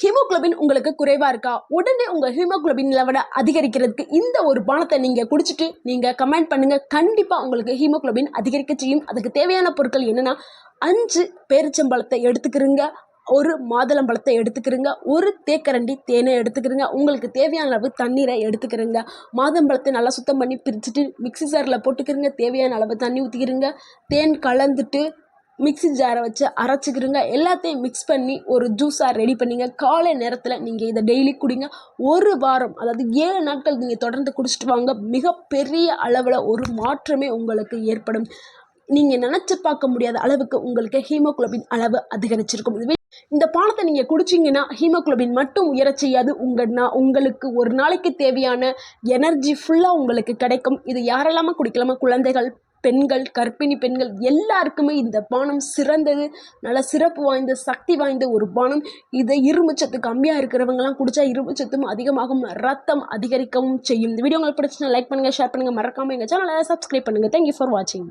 Haemoglobin உங்களுக்கு குறைவாக இருக்கா? உடனே உங்கள் ஹீமோகுளோபின் லெவலை அதிகரிக்கிறதுக்கு இந்த ஒரு பானத்தை நீங்கள் குடிச்சிட்டு நீங்கள் கமெண்ட் பண்ணுங்கள். கண்டிப்பாக உங்களுக்கு ஹீமோகுளோபின் அதிகரிக்க செய்யும். அதுக்கு தேவையான பொருட்கள் என்னென்னா 5 பேரிச்சம்பழத்தை எடுத்துக்கிறங்க, ஒரு மாதுளம்பழத்தை எடுத்துக்கிறங்க, ஒரு தேக்கரண்டி தேனை எடுத்துக்கிறங்க, உங்களுக்கு தேவையான அளவு தண்ணீரை எடுத்துக்கிறங்க. மாதுளம்பழத்தை நல்லா சுத்தம் பண்ணி பிரிச்சுட்டு மிக்ஸி ஜாரில் போட்டுக்கிறங்க. தேவையான அளவு தண்ணி ஊற்றிக்கிறங்க. தேன் கலந்துட்டு மிக்ஸி ஜாரை வச்சு அரைச்சிக்கிறங்க. எல்லாத்தையும் மிக்ஸ் பண்ணி ஒரு ஜூஸாக ரெடி பண்ணிங்க. காலை நேரத்தில் நீங்கள் இதை டெய்லி குடிங்க. ஒரு வாரம், அதாவது 7 நாட்கள் நீங்கள் தொடர்ந்து குடிச்சிட்டு வாங்க. மிகப்பெரிய அளவில் ஒரு மாற்றமே உங்களுக்கு ஏற்படும். நீங்கள் நினச்சி பார்க்க முடியாத அளவுக்கு உங்களுக்கு ஹீமோகுளோபின் அளவு அதிகரிச்சிருக்கும். இந்த பானத்தை நீங்கள் குடிச்சிங்கன்னா ஹீமோகுளோபின் மட்டும் உயர செய்யாது, உங்களுக்கு ஒரு நாளைக்கு தேவையான எனர்ஜி ஃபுல்லாக உங்களுக்கு கிடைக்கும். இது யாரெல்லாமா குடிக்கலாமா? குழந்தைகள், பெண்கள், கர்ப்பிணி பெண்கள் எல்லாருக்குமே இந்த பானம் சிறந்தது. நல்ல சிறப்பு வாய்ந்த, சக்தி வாய்ந்த ஒரு பானம். இதை இரும்புச்சத்து கம்மியாக இருக்கிறவங்கலாம் குடித்தா இரும்புச்சத்தும் அதிகமாகும், ரத்தம் அதிகரிக்கவும் செய்யும். இந்த வீடியோ உங்களுக்கு பிடிச்சினா லைக் பண்ணுங்கள், ஷேர் பண்ணுங்கள், மறக்காமல் எங்கள் சேனலை சப்ஸ்கிரைப் பண்ணுங்கள். தேங்க்யூ ஃபார் வாட்சிங்.